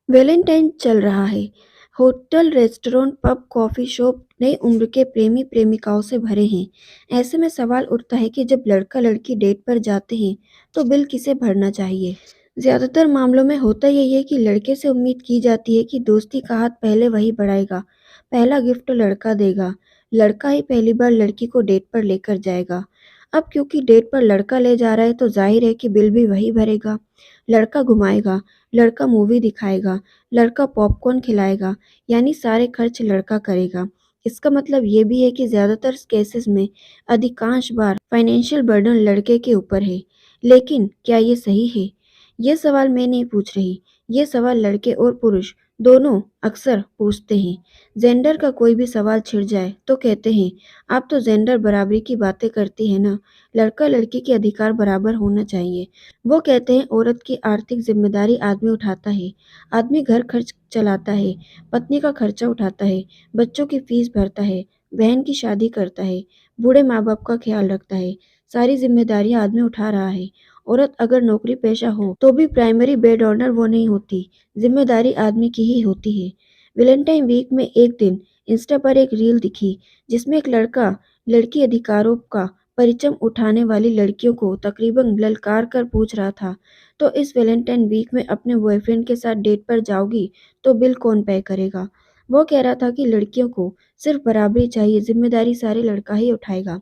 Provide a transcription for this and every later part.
Valentine चल रहा है। Hotel, restaurant, pub, coffee shop नई उम्र के प्रेमी प्रेमिकाओं से भरे हैं। ऐसे में सवाल उठता है कि जब लड़का लड़की डेट पर जाते हैं तो बिल किसे भरना चाहिए। ज्यादातर मामलों में होता यही है कि लड़के से उम्मीद की जाती है कि दोस्ती का हाथ पहले वही बढ़ाएगा, पहला गिफ्ट लड़का देगा, लड़का ही पहली बार लड़की को डेट पर लेकर जाएगा। अब क्योंकि डेट पर लड़का ले जा रहा है तो जाहिर है कि बिल भी वही भरेगा। लड़का घुमाएगा, लड़का मूवी दिखाएगा, लड़का पॉपकॉर्न खिलाएगा, यानी सारे खर्च लड़का करेगा। इसका मतलब ये भी है कि ज्यादातर केसेस में अधिकांश बार फाइनेंशियल बर्डन लड़के के ऊपर है। लेकिन क्या ये सही है? ये सवाल मैं नहीं पूछ रही, ये सवाल लड़के और पुरुष दोनों अक्सर पूछते हैं। जेंडर का कोई भी सवाल छिड़ जाए तो कहते हैं, आप तो जेंडर बराबरी की बातें करती है ना, लड़का लड़की के अधिकार बराबर होना चाहिए। वो कहते हैं औरत की आर्थिक जिम्मेदारी आदमी उठाता है, आदमी घर खर्च चलाता है, पत्नी का खर्चा उठाता है, बच्चों की फीस भरता है, बहन की शादी करता है, बूढ़े माँ बाप का ख्याल रखता है, सारी जिम्मेदारियां आदमी उठा रहा है। औरत अगर नौकरी पेशा हो तो भी प्राइमरी बेड ऑनर वो नहीं होती, जिम्मेदारी आदमी की ही होती है। वैलेंटाइन वीक में एक दिन इंस्टा पर एक रील दिखी जिसमें एक लड़का लड़की अधिकारों का परिचय उठाने वाली लड़कियों को तकरीबन ललकार कर पूछ रहा था, तो इस वैलेंटाइन वीक में अपने बॉयफ्रेंड के साथ डेट पर जाओगी तो बिल कौन पे करेगा। वो कह रहा था कि लड़कियों को सिर्फ बराबरी चाहिए, जिम्मेदारी सारे लड़का ही उठाएगा।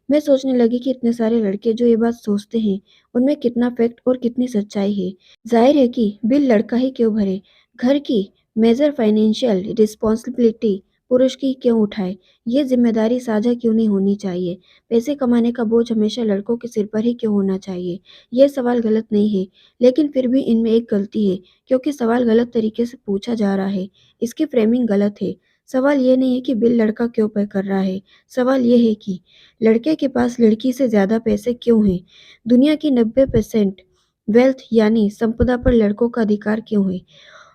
मैं सोचने लगी कि इतने सारे लड़के जो ये बात सोचते हैं उनमें कितना फैक्ट और कितनी सच्चाई है। जाहिर है कि बिल लड़का ही क्यों भरे, घर की मेजर फाइनेंशियल रिस्पॉन्सिबिलिटी पुरुष की क्यों उठाए, ये जिम्मेदारी साझा क्यों नहीं होनी चाहिए, पैसे कमाने का बोझ हमेशा लड़कों के सिर पर ही क्यों होना चाहिए। ये सवाल गलत नहीं है, लेकिन फिर भी इनमें एक गलती है, क्योंकि सवाल गलत तरीके से पूछा जा रहा है। इसकी फ्रेमिंग गलत है। सवाल ये नहीं है कि बिल लड़का क्यों पे कर रहा है, सवाल ये है कि लड़के के पास लड़की से ज्यादा पैसे क्यों हैं? दुनिया की 90% वेल्थ यानी संपदा पर लड़कों का अधिकार क्यों है?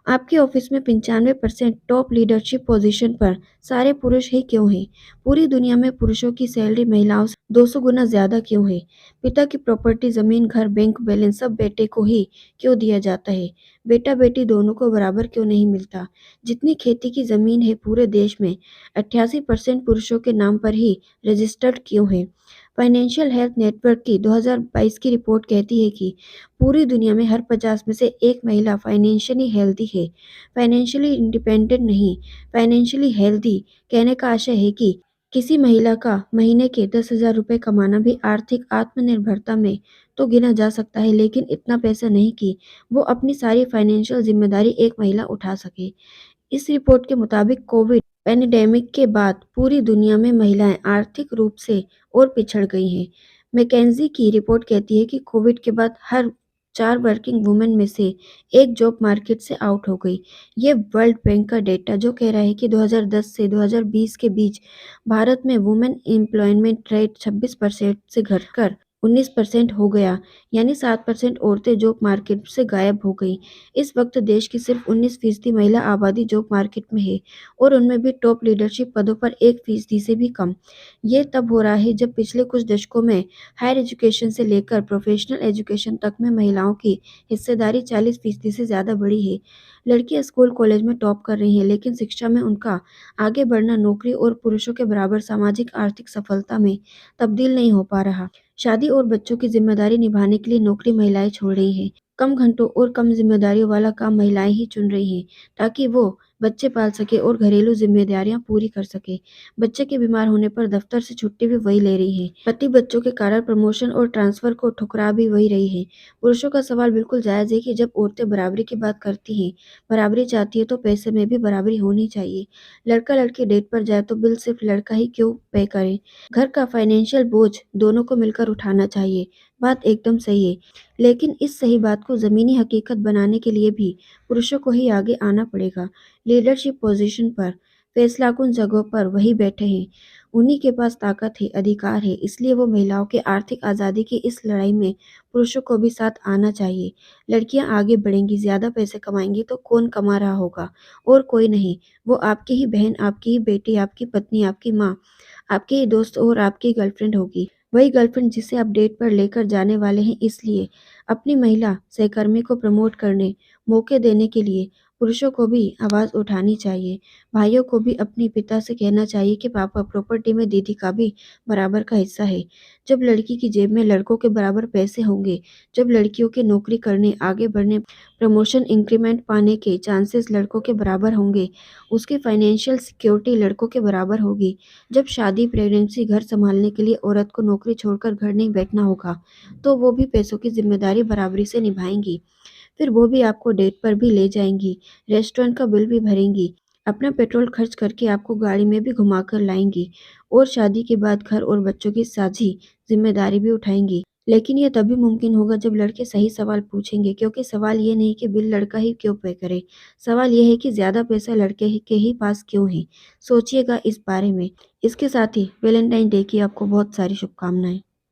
आपके ऑफिस में 95% टॉप लीडरशिप पोजीशन पर सारे पुरुष ही क्यों हैं? पूरी दुनिया में पुरुषों की सैलरी महिलाओं से 200 गुना ज्यादा क्यों है? पिता की प्रॉपर्टी, जमीन, घर, बैंक बैलेंस सब बेटे को ही क्यों दिया जाता है? बेटा बेटी दोनों को बराबर क्यों नहीं मिलता? जितनी खेती की जमीन है पूरे देश में 88% पुरुषों के नाम पर ही रजिस्टर्ड क्यों है? फाइनेंशियल हेल्थ नेटवर्क की 2022 की रिपोर्ट कहती है कि पूरी दुनिया में हर 50 में से एक महिला फाइनेंशियली हेल्दी है, फाइनेंशियली इंडिपेंडेंट नहीं। फाइनेंशियली हेल्दी कहने का आशय है कि किसी महिला का महीने के 10,000 रुपये कमाना भी आर्थिक आत्मनिर्भरता में तो गिना जा सकता है, लेकिन इतना पैसा नहीं कि वो अपनी सारी फाइनेंशियल जिम्मेदारी एक महिला उठा सके। इस रिपोर्ट के मुताबिक कोविड पैंडेमिक के बाद पूरी दुनिया में महिलाएं आर्थिक रूप से और पिछड़ गई हैं। मैकेंजी की रिपोर्ट कहती है कि कोविड के बाद हर 4 वर्किंग वुमेन में से एक जॉब मार्केट से आउट हो गई। ये वर्ल्ड बैंक का डेटा जो कह रहा है कि 2010 से 2020 के बीच भारत में वुमेन एम्प्लॉयमेंट रेट 26% से घटकर 19% हो गया, यानी 7% औरतें जॉब मार्केट से गायब हो गई। इस वक्त देश की सिर्फ 19% महिला आबादी जॉब मार्केट में है और उनमें भी टॉप लीडरशिप पदों पर 1% से भी कम। ये तब हो रहा है जब पिछले कुछ दशकों में हायर एजुकेशन से लेकर प्रोफेशनल एजुकेशन तक में महिलाओं की हिस्सेदारी 40% से ज़्यादा बढ़ी है। लड़कियां स्कूल कॉलेज में टॉप कर रही हैं, लेकिन शिक्षा में उनका आगे बढ़ना नौकरी और पुरुषों के बराबर सामाजिक आर्थिक सफलता में तब्दील नहीं हो पा रहा। शादी और बच्चों की जिम्मेदारी निभाने के लिए नौकरी महिलाएं छोड़ रही हैं। कम घंटों और कम जिम्मेदारियों वाला काम महिलाएं ही चुन रही हैं, ताकि वो बच्चे पाल सके और घरेलू जिम्मेदारियां पूरी कर सके। बच्चे के बीमार होने पर दफ्तर से छुट्टी भी वही ले रही है। पति बच्चों के कारण प्रमोशन और ट्रांसफर को ठुकरा भी वही रही है। पुरुषों का सवाल बिल्कुल जायज है कि जब औरतें बराबरी की बात करती हैं, बराबरी चाहती है तो पैसे में भी बराबरी होनी चाहिए। लड़का लड़की डेट पर जाए तो बिल सिर्फ लड़का ही क्यों पे करे? घर का फाइनेंशियल बोझ दोनों को मिलकर उठाना चाहिए। बात एकदम सही है, लेकिन इस सही बात को ज़मीनी हकीकत बनाने के लिए भी पुरुषों को ही आगे आना पड़ेगा। लीडरशिप पोजीशन पर, फैसलाकुन जगहों पर वही बैठे हैं। उन्हीं के पास ताकत है, अधिकार है, इसलिए वो महिलाओं के आर्थिक आज़ादी की इस लड़ाई में पुरुषों को भी साथ आना चाहिए। लड़कियां आगे बढ़ेंगी, ज़्यादा पैसे कमाएंगी तो कौन कमा रहा होगा? और कोई नहीं। वो आपकी ही बहन, आपकी ही बेटी, आपकी पत्नी, आपकी माँ, आपके ही दोस्त और आपकी गर्लफ्रेंड होगी। वही गर्लफ्रेंड जिसे आप डेट पर लेकर जाने वाले हैं। इसलिए अपनी महिला सहकर्मी को प्रमोट करने, मौके देने के लिए पुरुषों को भी आवाज़ उठानी चाहिए। भाइयों को भी अपने पिता से कहना चाहिए कि पापा, प्रॉपर्टी में दीदी का भी बराबर का हिस्सा है। जब लड़की की जेब में लड़कों के बराबर पैसे होंगे, जब लड़कियों के नौकरी करने, आगे बढ़ने, प्रमोशन, इंक्रीमेंट पाने के चांसेस लड़कों के बराबर होंगे, उसकी फाइनेंशियल सिक्योरिटी लड़कों के बराबर होगी, जब शादी, प्रेगनेंसी, घर संभालने के लिए औरत को नौकरी छोड़कर घर नहीं बैठना होगा, तो वो भी पैसों की ज़िम्मेदारी बराबरी से निभाएँगी। फिर वो भी आपको डेट पर भी ले जाएँगी, रेस्टोरेंट का बिल भी भरेंगी, अपना पेट्रोल खर्च करके आपको गाड़ी में भी घुमाकर लाएँगी और शादी के बाद घर और बच्चों की साझी ज़िम्मेदारी भी उठाएँगी। लेकिन ये तभी मुमकिन होगा जब लड़के सही सवाल पूछेंगे, क्योंकि सवाल ये नहीं कि बिल लड़का ही क्यों पे करे, सवाल ये है कि ज़्यादा पैसा लड़के के ही पास क्यों है। सोचिएगा इस बारे में। इसके साथ ही वैलेंटाइन डे की आपको बहुत सारी शुभकामनाएँ।